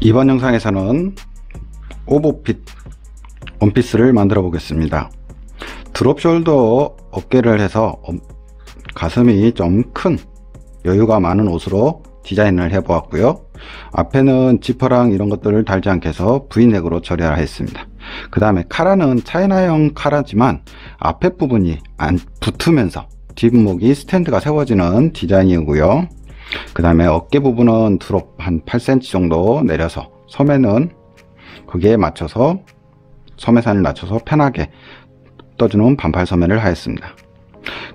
이번 영상에서는 오버핏 원피스를 만들어 보겠습니다. 드롭 숄더 어깨를 해서 가슴이 좀 큰 여유가 많은 옷으로 디자인을 해 보았고요. 앞에는 지퍼랑 이런 것들을 달지 않게 해서 V넥으로 처리를 했습니다. 그 다음에 카라는 차이나형 카라지만 앞에 부분이 안 붙으면서 뒷목이 스탠드가 세워지는 디자인이고요. 그 다음에 어깨 부분은 드롭 한 8cm 정도 내려서 소매는 거기에 맞춰서 소매선을 낮춰서 편하게 떠주는 반팔 소매를 하였습니다.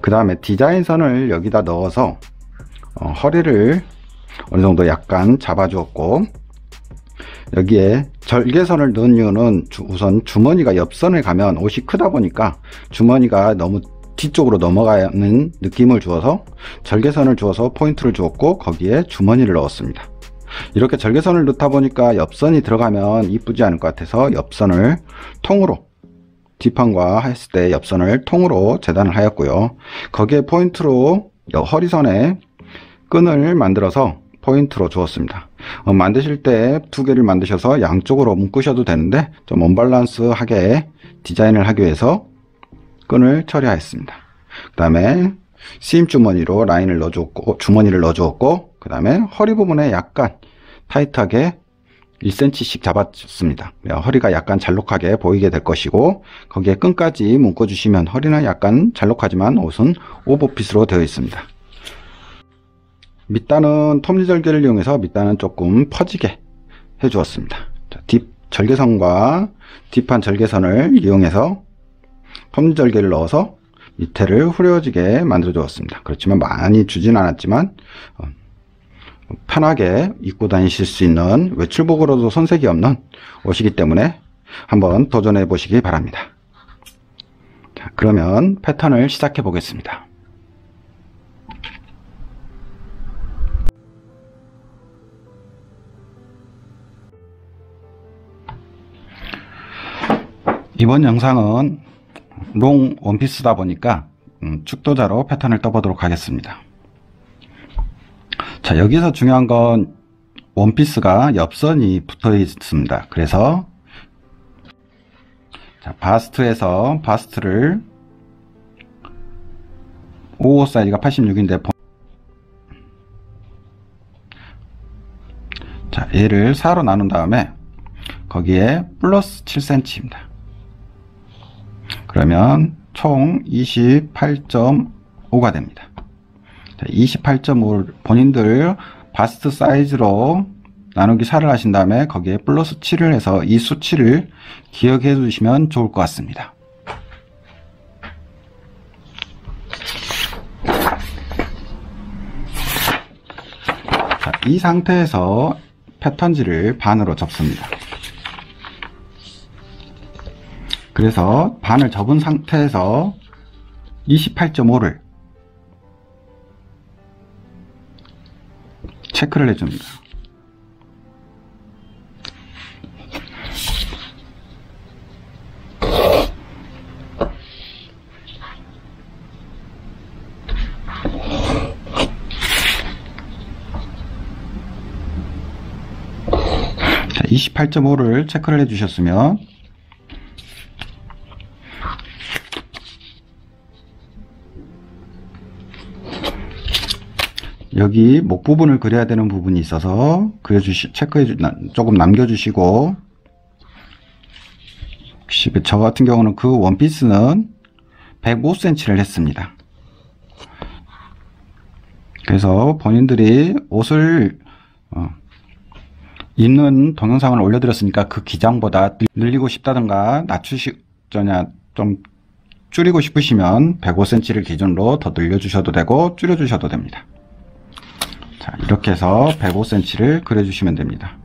그 다음에 디자인선을 여기다 넣어서 허리를 어느 정도 약간 잡아 주었고, 여기에 절개선을 넣은 이유는 우선 주머니가 옆선을 가면 옷이 크다 보니까 주머니가 너무 뒤쪽으로 넘어가는 느낌을 주어서 절개선을 주어서 포인트를 주었고, 거기에 주머니를 넣었습니다. 이렇게 절개선을 넣다 보니까 옆선이 들어가면 이쁘지 않을 것 같아서 옆선을 통으로, 뒷판과 했을 때 옆선을 통으로 재단을 하였고요. 거기에 포인트로 허리선에 끈을 만들어서 포인트로 주었습니다. 만드실 때 두 개를 만드셔서 양쪽으로 묶으셔도 되는데 좀 언밸런스하게 디자인을 하기 위해서 끈을 처리하였습니다. 그 다음에 심 주머니로 라인을 넣어주었고, 주머니를 넣어주었고, 그 다음에 허리 부분에 약간 타이트하게 1cm씩 잡아줬습니다. 허리가 약간 잘록하게 보이게 될 것이고, 거기에 끈까지 묶어주시면 허리는 약간 잘록하지만 옷은 오버핏으로 되어 있습니다. 밑단은 톱니절개를 이용해서 밑단은 조금 퍼지게 해주었습니다. 뒷 절개선과 뒷판 절개선을 이용해서 톱니절개를 넣어서 밑에를 후려지게 만들어 주었습니다. 그렇지만 많이 주진 않았지만 편하게 입고 다니실 수 있는, 외출복으로도 손색이 없는 옷이기 때문에 한번 도전해 보시기 바랍니다. 자, 그러면 패턴을 시작해 보겠습니다. 이번 영상은 롱 원피스다 보니까 축도자로 패턴을 떠보도록 하겠습니다. 자, 여기서 중요한 건 원피스가 옆선이 붙어 있습니다. 그래서 자, 바스트에서 바스트를 55 사이즈가 86인데 자, 얘를 4로 나눈 다음에 거기에 플러스 7cm입니다. 그러면 총 28.5가 됩니다. 28.5를 본인들 바스트 사이즈로 나누기 4를 하신 다음에 거기에 플러스 7을 해서 이 수치를 기억해 두시면 좋을 것 같습니다. 자, 이 상태에서 패턴지를 반으로 접습니다. 그래서 반을 접은 상태에서 28.5를 체크를 해줍니다. 자, 28.5를 체크를 해주셨으면 여기 목 부분을 그려야 되는 부분이 있어서 조금 남겨주시고, 저 같은 경우는 그 원피스는 105cm를 했습니다. 그래서 본인들이 옷을 입는 동영상을 올려드렸으니까 그 기장보다 늘리고 싶다든가 좀 줄이고 싶으시면 105cm를 기준으로 더 늘려주셔도 되고 줄여주셔도 됩니다. 자, 이렇게 해서 105cm를 그려주시면 됩니다.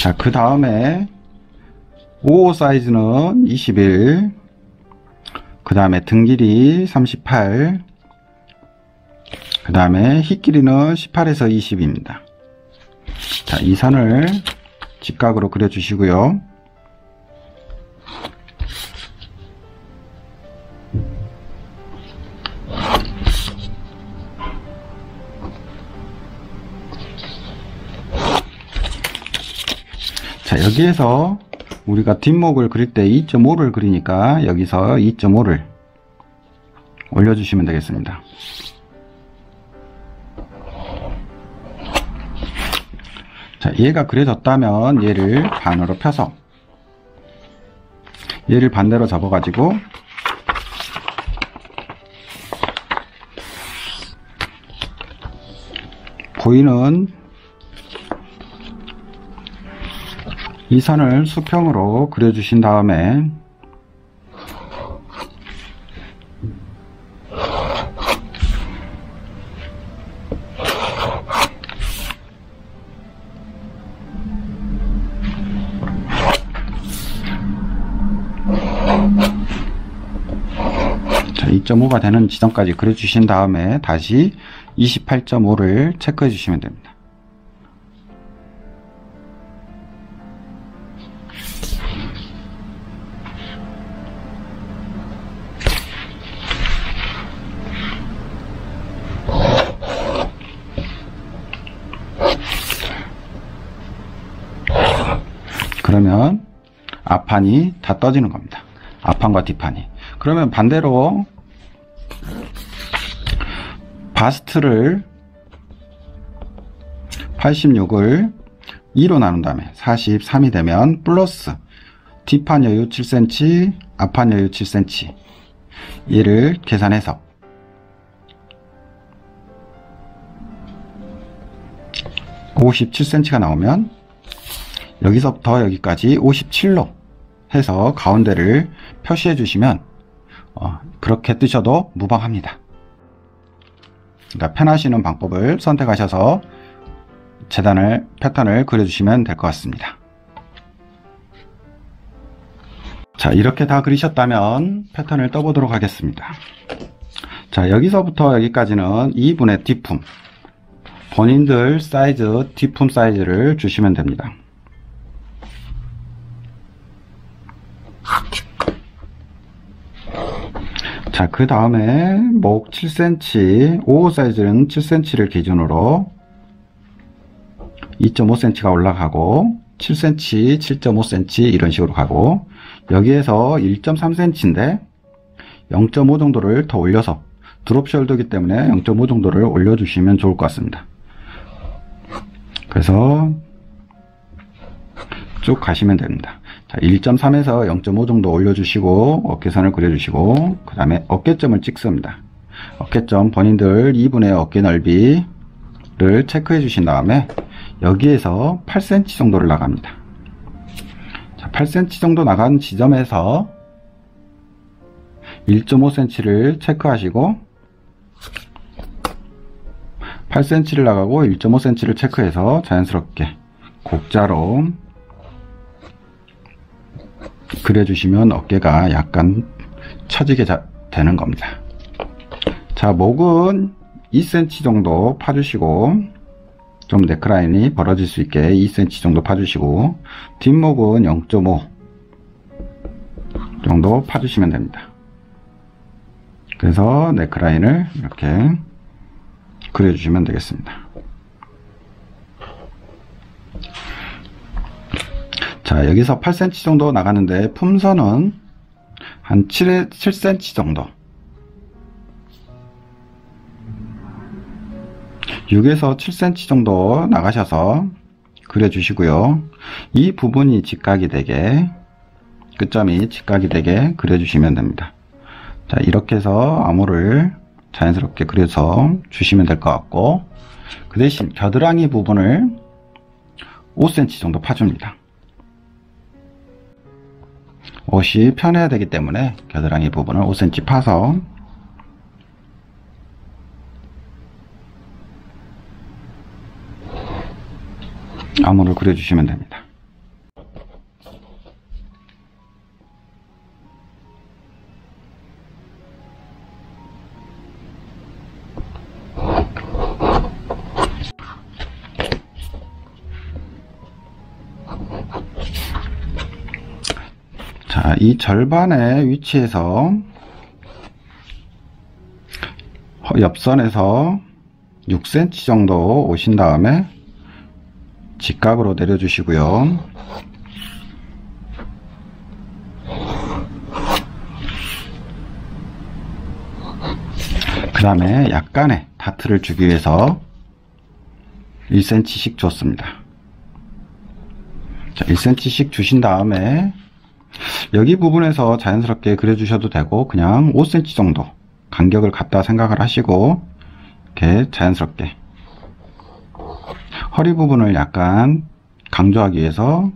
자, 그 다음에 55 사이즈는 21, 그 다음에 등 길이 38, 그 다음에 힙 길이는 18에서 20입니다. 자, 이 선을 직각으로 그려주시고요. 여기에서 우리가 뒷목을 그릴 때 2.5를 그리니까 여기서 2.5를 올려주시면 되겠습니다. 자, 얘가 그려졌다면 얘를 반으로 펴서 얘를 반대로 접어가지고 보이는 이 선을 수평으로 그려주신 다음에 자, 2.5가 되는 지점까지 그려주신 다음에 다시 28.5를 체크해 주시면 됩니다. 그러면 앞판이 다 떠지는 겁니다. 앞판과 뒷판이. 그러면 반대로 바스트를 86을 2로 나눈 다음에 43이 되면 플러스 뒷판 여유 7cm, 앞판 여유 7cm 얘를 계산해서 (57cm) 가 나오면 여기서부터 여기까지 57로 해서 가운데를 표시해 주시면 그렇게 뜨셔도 무방합니다. 그러니까 편하시는 방법을 선택하셔서 패턴을 그려주시면 될 것 같습니다. 자, 이렇게 다 그리셨다면 패턴을 떠보도록 하겠습니다. 자, 여기서부터 여기까지는 2분의 뒷품, 본인들 사이즈, 뒷품 사이즈를 주시면 됩니다. 자, 그 다음에 목 7cm, 5호 사이즈는 7cm를 기준으로 2.5cm가 올라가고 7cm, 7.5cm 이런 식으로 가고 여기에서 1.3cm인데 0.5 정도를 더 올려서 드롭 숄더이기 때문에 0.5 정도를 올려주시면 좋을 것 같습니다. 그래서 쭉 가시면 됩니다. 자, 1.3에서 0.5 정도 올려주시고 어깨선을 그려주시고 그 다음에 어깨점을 찍습니다. 어깨점 본인들 2분의 어깨 넓이를 체크해 주신 다음에 여기에서 8cm 정도를 나갑니다. 자, 8cm 정도 나간 지점에서 1.5cm를 체크하시고 8cm를 나가고 1.5cm를 체크해서 자연스럽게 곡자로 그려주시면 어깨가 약간 처지게 되는 겁니다. 자, 목은 2cm 정도 파주시고 좀 네크라인이 벌어질 수 있게 2cm 정도 파주시고 뒷목은 0.5 정도 파주시면 됩니다. 그래서 네크라인을 이렇게 그려주시면 되겠습니다. 자, 여기서 8cm 정도 나가는데 품선은 한 7cm 정도 6에서 7cm 정도 나가셔서 그려주시고요. 이 부분이 직각이 되게 끝점이 직각이 되게 그려주시면 됩니다. 자, 이렇게 해서 암호를 자연스럽게 그려서 주시면 될 것 같고 그 대신 겨드랑이 부분을 5cm 정도 파줍니다. 옷이 편해야 되기 때문에 겨드랑이 부분을 5cm 파서 암호를 그려주시면 됩니다. 자, 이 절반의 위치에서 옆선에서 6cm 정도 오신 다음에 직각으로 내려주시고요. 다음에 약간의 다트를 주기 위해서 1cm씩 줬습니다. 자, 1cm씩 주신 다음에 여기 부분에서 자연스럽게 그려주셔도 되고 그냥 5cm 정도 간격을 갖다 생각을 하시고 이렇게 자연스럽게 허리 부분을 약간 강조하기 위해서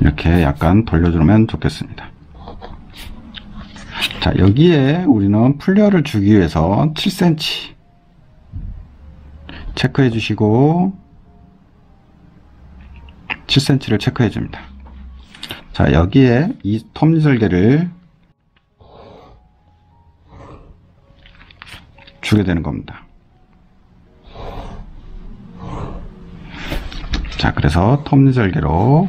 이렇게 약간 돌려주면 좋겠습니다. 자, 여기에 우리는 플레어를 주기 위해서 7cm 체크해 주시고 7cm를 체크해 줍니다. 자, 여기에 이 톱니절개를 주게 되는 겁니다. 자, 그래서 톱니절개로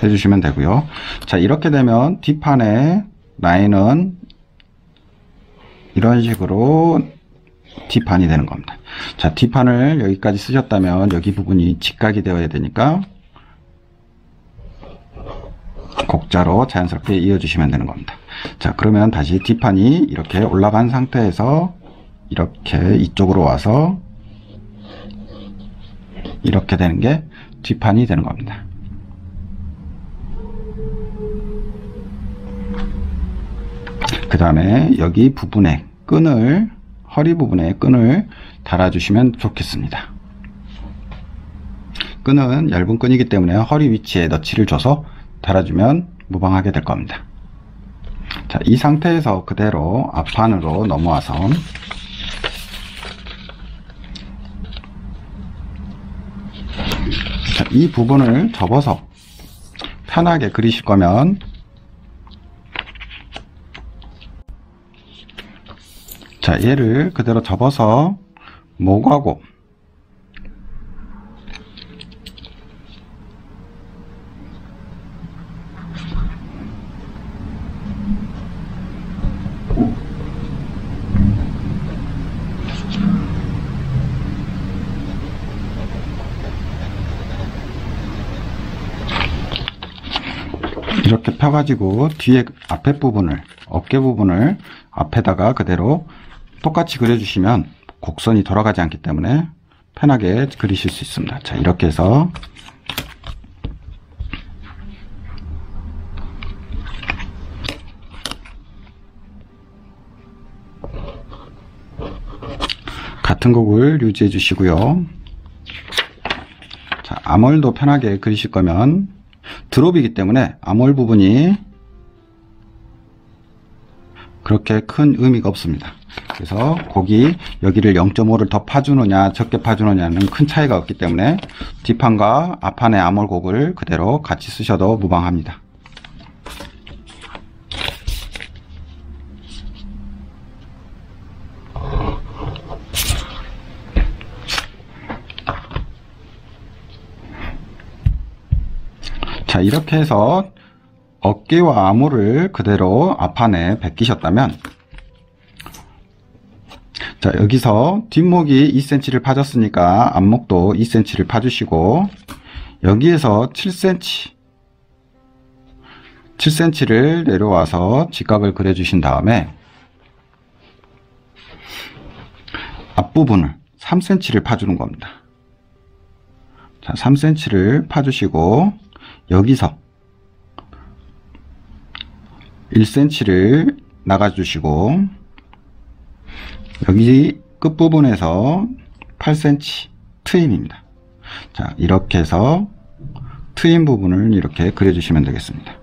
해주시면 되고요. 자, 이렇게 되면 뒷판의 라인은 이런 식으로 뒷판이 되는 겁니다. 자, 뒷판을 여기까지 쓰셨다면 여기 부분이 직각이 되어야 되니까 곡자로 자연스럽게 이어주시면 되는 겁니다. 자, 그러면 다시 뒷판이 이렇게 올라간 상태에서 이렇게 이쪽으로 와서 이렇게 되는 게 뒷판이 되는 겁니다. 그 다음에 여기 부분에 끈을, 허리 부분에 끈을 달아주시면 좋겠습니다. 끈은 얇은 끈이기 때문에 허리 위치에 너치를 줘서 달아주면 무방하게 될 겁니다. 자, 이 상태에서 그대로 앞판으로 넘어와서 자, 이 부분을 접어서 편하게 그리실 거면 자, 얘를 그대로 접어서 목하고 이렇게 펴가지고 뒤에 앞에 부분을, 어깨 부분을 앞에다가 그대로 똑같이 그려주시면 곡선이 돌아가지 않기 때문에 편하게 그리실 수 있습니다. 자, 이렇게 해서 같은 곡을 유지해 주시고요. 자, 암홀도 편하게 그리실 거면 드롭이기 때문에 암홀 부분이 그렇게 큰 의미가 없습니다. 그래서 곡이 여기를 0.5를 더 파주느냐 적게 파주느냐는 큰 차이가 없기 때문에 뒷판과 앞판의 암홀 곡을 그대로 같이 쓰셔도 무방합니다. 자, 이렇게 해서 어깨와 암홀을 그대로 앞판에 베끼셨다면 자, 여기서 뒷목이 2cm를 파줬으니까 앞목도 2cm를 파주시고 여기에서 7cm를 내려와서 직각을 그려주신 다음에 앞부분을 3cm를 파주는 겁니다. 자, 3cm를 파주시고 여기서 1cm를 나가주시고 여기 끝부분에서 8cm 트임입니다. 자, 이렇게 해서 트임 부분을 이렇게 그려주시면 되겠습니다.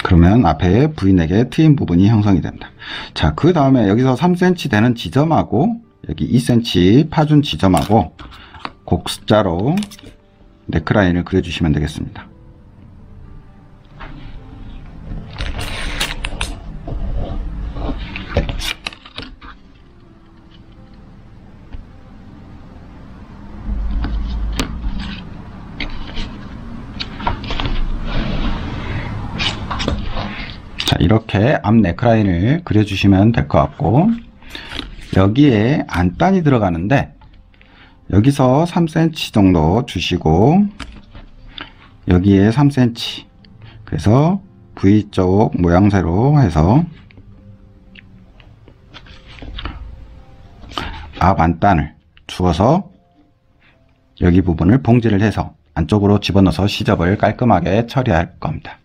그러면 앞에 V넥의 트임 부분이 형성이 됩니다. 자, 그 다음에 여기서 3cm 되는 지점하고 여기 2cm 파준 지점하고 곡자로 네크라인을 그려주시면 되겠습니다. 자, 이렇게 앞 네크라인을 그려주시면 될 것 같고 여기에 안단이 들어가는데 여기서 3cm 정도 주시고 여기에 3cm 그래서 V쪽 모양새로 해서 앞 안단을 주어서 여기 부분을 봉지를 해서 안쪽으로 집어넣어서 시접을 깔끔하게 처리할 겁니다.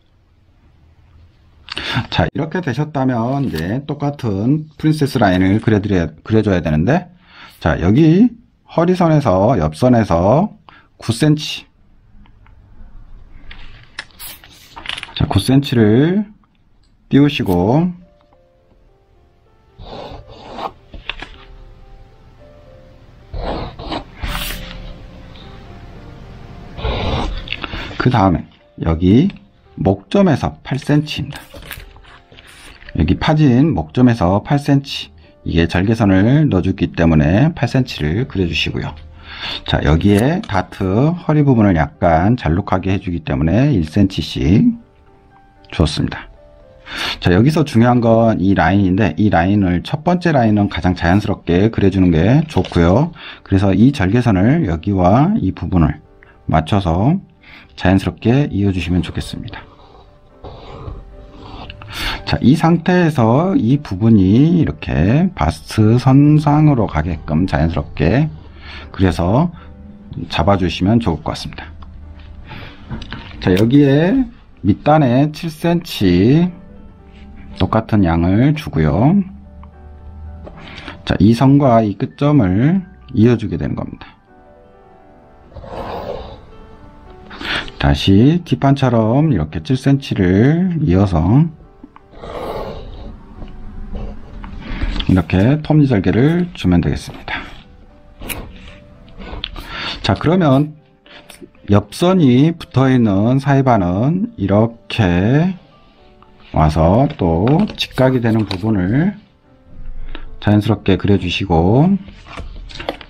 자, 이렇게 되셨다면 이제 똑같은 프린세스 라인을 그려줘야 되는데, 자, 여기 허리선에서 옆선에서 9cm, 자, 9cm를 띄우시고 그 다음에 여기 목점에서 8cm입니다. 여기 파진 목점에서 8cm, 이게 절개선을 넣어주기 때문에 8cm를 그려주시고요. 자, 여기에 다트 허리 부분을 약간 잘록하게 해주기 때문에 1cm씩 주었습니다. 자, 여기서 중요한 건 이 라인인데, 이 라인을 첫 번째 라인은 가장 자연스럽게 그려주는 게 좋고요. 그래서 이 절개선을 여기와 이 부분을 맞춰서 자연스럽게 이어주시면 좋겠습니다. 자, 이 상태에서 이 부분이 이렇게 바스트 선상으로 가게끔 자연스럽게 그려서 잡아주시면 좋을 것 같습니다. 자, 여기에 밑단에 7cm 똑같은 양을 주고요. 자, 이 선과 이 끝점을 이어주게 되는 겁니다. 다시 뒷판처럼 이렇게 7cm를 이어서 이렇게 톱니절개를 주면 되겠습니다. 자, 그러면 옆선이 붙어있는 사이반은 이렇게 와서 또 직각이 되는 부분을 자연스럽게 그려주시고,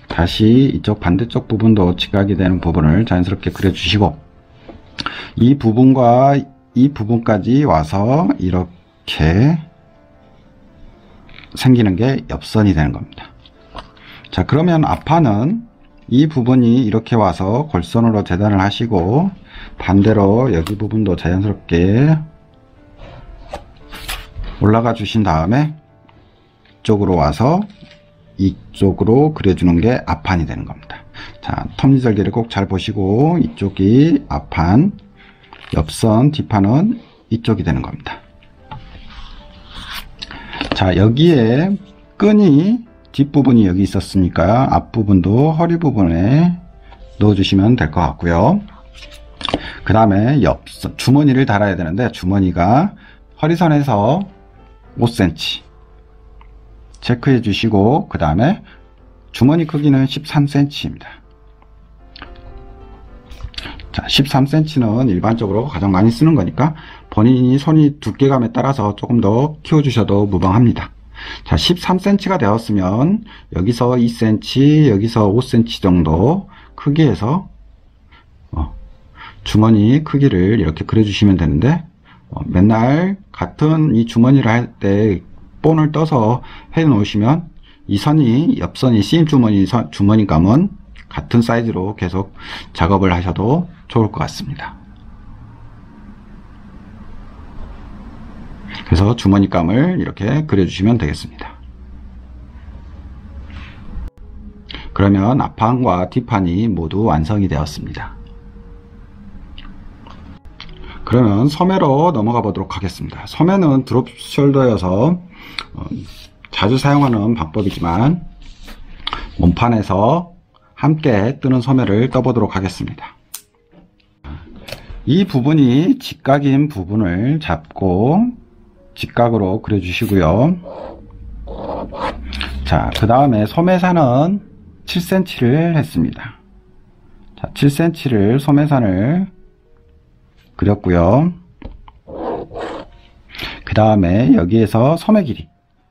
다시 이쪽 반대쪽 부분도 직각이 되는 부분을 자연스럽게 그려주시고, 이 부분과 이 부분까지 와서 이렇게 생기는 게 옆선이 되는 겁니다. 자, 그러면 앞판은 이 부분이 이렇게 와서 골선으로 재단을 하시고, 반대로 여기 부분도 자연스럽게 올라가 주신 다음에 이쪽으로 와서 이쪽으로 그려주는 게 앞판이 되는 겁니다. 자, 톱니절개를 꼭 잘 보시고, 이쪽이 앞판, 옆선, 뒷판은 이쪽이 되는 겁니다. 자, 여기에 끈이 뒷부분이 여기 있었으니까 앞부분도 허리 부분에 넣어주시면 될 것 같고요. 그 다음에 옆선, 주머니를 달아야 되는데, 주머니가 허리선에서 5cm 체크해 주시고, 그 다음에 주머니 크기는 13cm입니다. 자, 13cm는 일반적으로 가장 많이 쓰는 거니까 본인이 손이 두께감에 따라서 조금 더 키워주셔도 무방합니다. 자, 13cm가 되었으면 여기서 2cm, 여기서 5cm 정도 크기에서 주머니 크기를 이렇게 그려주시면 되는데, 맨날 같은 이 주머니를 할 때 본을 떠서 해 놓으시면 이 선이, 옆선이 씬 주머니감은 같은 사이즈로 계속 작업을 하셔도 좋을 것 같습니다. 그래서 주머니감을 이렇게 그려주시면 되겠습니다. 그러면 앞판과 뒷판이 모두 완성이 되었습니다. 그러면 소매로 넘어가 보도록 하겠습니다. 소매는 드롭 숄더여서 자주 사용하는 방법이지만 몸판에서 함께 뜨는 소매를 떠보도록 하겠습니다. 이 부분이 직각인 부분을 잡고 직각으로 그려주시고요. 자, 그 다음에 소매산은 7cm를 했습니다. 자, 7cm를 소매산을 그렸고요. 그 다음에 여기에서 소매 길이,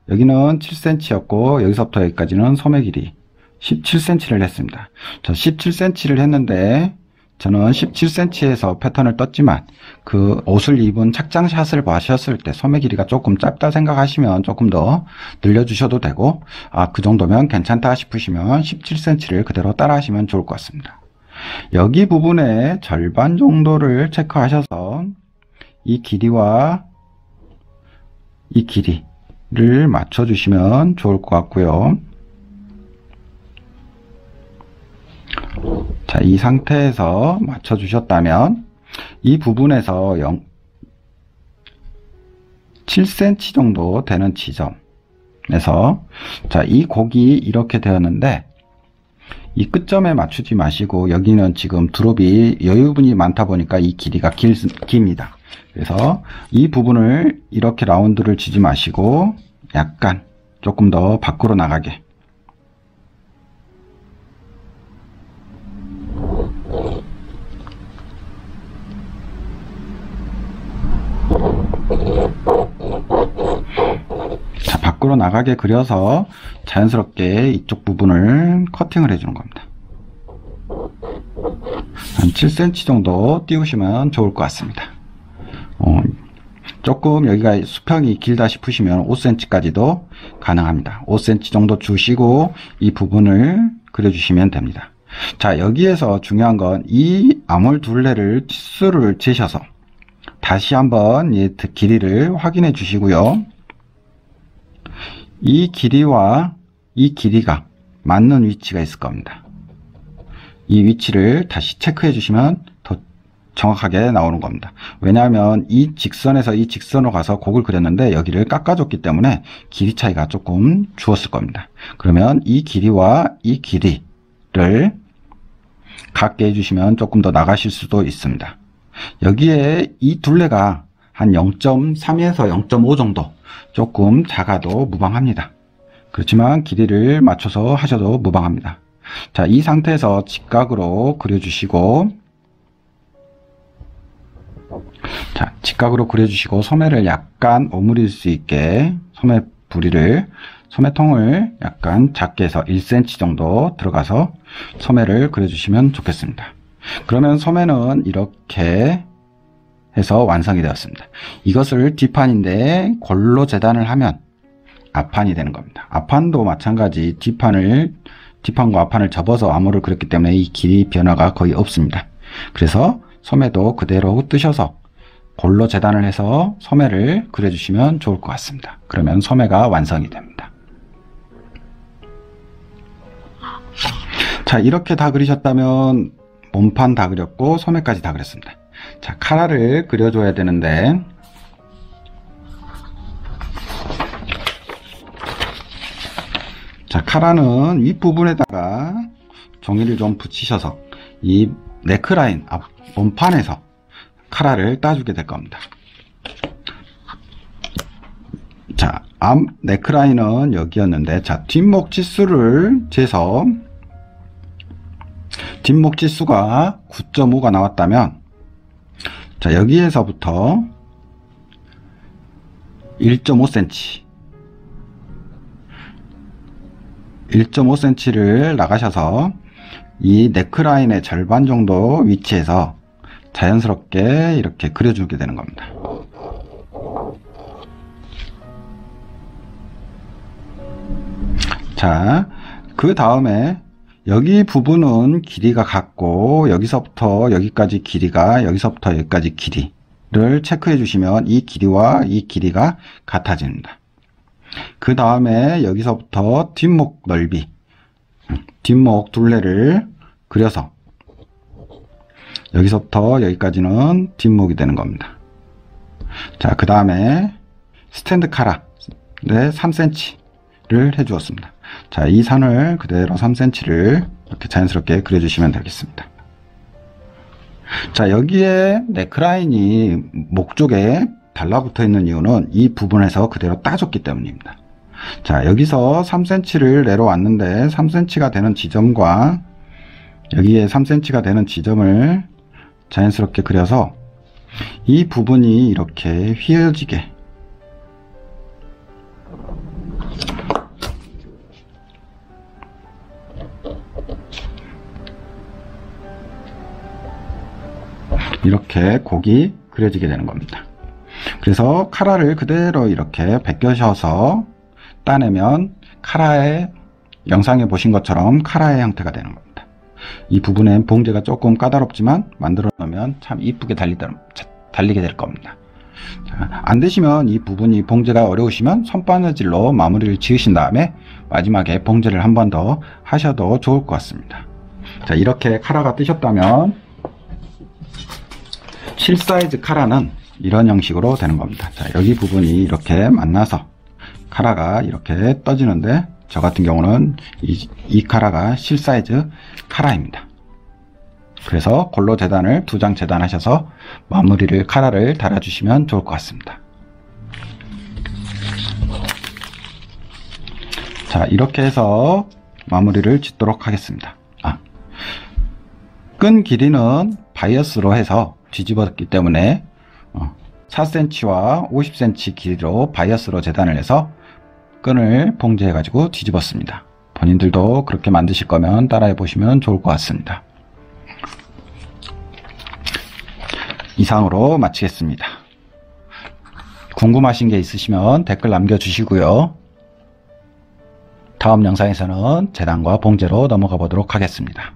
여기는 7cm였고 여기서부터 여기까지는 소매 길이 17cm를 했습니다. 저 17cm를 했는데 저는 17cm에서 패턴을 떴지만 그 옷을 입은 착장샷을 보셨을 때 소매 길이가 조금 짧다 생각하시면 조금 더 늘려주셔도 되고, 그 정도면 괜찮다 싶으시면 17cm를 그대로 따라 하시면 좋을 것 같습니다. 여기 부분에 절반 정도를 체크하셔서 이 길이와 이 길이를 맞춰주시면 좋을 것 같고요. 자, 이 상태에서 맞춰주셨다면 이 부분에서 7cm 정도 되는 지점에서, 자, 이 곡이 이렇게 되었는데 이 끝점에 맞추지 마시고, 여기는 지금 드롭이 여유분이 많다 보니까 이 길이가 깁니다. 그래서 이 부분을 이렇게 라운드를 지지 마시고 약간 조금 더 밖으로 나가게, 자, 밖으로 나가게 그려서 자연스럽게 이쪽 부분을 커팅을 해주는 겁니다. 한 7cm 정도 띄우시면 좋을 것 같습니다. 조금 여기가 수평이 길다 싶으시면 5cm까지도 가능합니다. 5cm 정도 주시고 이 부분을 그려주시면 됩니다. 자, 여기에서 중요한 건 이 아몰 둘레를 치수를 재셔서 다시 한번 이 길이를 확인해 주시고요. 이 길이와 이 길이가 맞는 위치가 있을 겁니다. 이 위치를 다시 체크해 주시면 더 정확하게 나오는 겁니다. 왜냐하면 이 직선에서 이 직선으로 가서 곡을 그렸는데 여기를 깎아줬기 때문에 길이 차이가 조금 주었을 겁니다. 그러면 이 길이와 이 길이를 같게 해주시면 조금 더 나가실 수도 있습니다. 여기에 이 둘레가 한 0.3에서 0.5 정도 조금 작아도 무방합니다. 그렇지만 길이를 맞춰서 하셔도 무방합니다. 자, 이 상태에서 직각으로 그려주시고, 자, 직각으로 그려주시고 소매를 약간 오므릴 수 있게 소매통을 약간 작게 해서 1cm 정도 들어가서 소매를 그려주시면 좋겠습니다. 그러면 소매는 이렇게 해서 완성이 되었습니다. 이것을 뒷판인데 골로 재단을 하면 앞판이 되는 겁니다. 앞판도 마찬가지 뒷판과 앞판을 접어서 암호를 그렸기 때문에 이 길이 변화가 거의 없습니다. 그래서 소매도 그대로 뜨셔서 골로 재단을 해서 소매를 그려주시면 좋을 것 같습니다. 그러면 소매가 완성이 됩니다. 자, 이렇게 다 그리셨다면 몸판 다 그렸고 소매까지 다 그렸습니다. 자, 카라를 그려줘야 되는데, 자, 카라는 윗부분에다가 종이를 좀 붙이셔서 이 네크라인 앞 몸판에서 카라를 따주게 될 겁니다. 자, 앞 네크라인은 여기였는데, 자, 뒷목 치수를 재서 뒷목 치수가 9.5가 나왔다면, 자, 여기에서부터 1.5cm를 나가셔서 이 네크라인의 절반 정도 위치에서 자연스럽게 이렇게 그려주게 되는 겁니다. 자, 그 다음에 여기 부분은 길이가 같고 여기서부터 여기까지 길이가, 여기서부터 여기까지 길이를 체크해 주시면 이 길이와 이 길이가 같아집니다. 그 다음에 여기서부터 뒷목 넓이, 뒷목 둘레를 그려서 여기서부터 여기까지는 뒷목이 되는 겁니다. 자, 그 다음에 스탠드 카라를 3cm를 해 주었습니다. 자, 이 선을 그대로 3cm를 이렇게 자연스럽게 그려주시면 되겠습니다. 자, 여기에 네크라인이 목 쪽에 달라붙어 있는 이유는 이 부분에서 그대로 따줬기 때문입니다. 자, 여기서 3cm를 내려왔는데 3cm가 되는 지점과 여기에 3cm가 되는 지점을 자연스럽게 그려서 이 부분이 이렇게 휘어지게, 이렇게 곡이 그려지게 되는 겁니다. 그래서 카라를 그대로 이렇게 벗겨셔서 따내면 카라의, 영상에 보신 것처럼 카라의 형태가 되는 겁니다. 이 부분엔 봉제가 조금 까다롭지만 만들어 놓으면 참 이쁘게 달리게 될 겁니다. 자, 안 되시면 이 부분이 봉제가 어려우시면 손바느질로 마무리를 지으신 다음에 마지막에 봉제를 한 번 더 하셔도 좋을 것 같습니다. 자, 이렇게 카라가 뜨셨다면 실사이즈 카라는 이런 형식으로 되는 겁니다. 자, 여기 부분이 이렇게 만나서 카라가 이렇게 떠지는데, 저 같은 경우는 이 카라가 실사이즈 카라입니다. 그래서 골로 재단을 2장 재단하셔서 마무리를 카라를 달아주시면 좋을 것 같습니다. 자, 이렇게 해서 마무리를 짓도록 하겠습니다. 끈 길이는 바이어스로 해서 뒤집었기 때문에 4cm와 50cm 길이로 바이어스로 재단을 해서 끈을 봉제해 가지고 뒤집었습니다. 본인들도 그렇게 만드실 거면 따라해 보시면 좋을 것 같습니다. 이상으로 마치겠습니다. 궁금하신 게 있으시면 댓글 남겨주시고요. 다음 영상에서는 재단과 봉제로 넘어가 보도록 하겠습니다.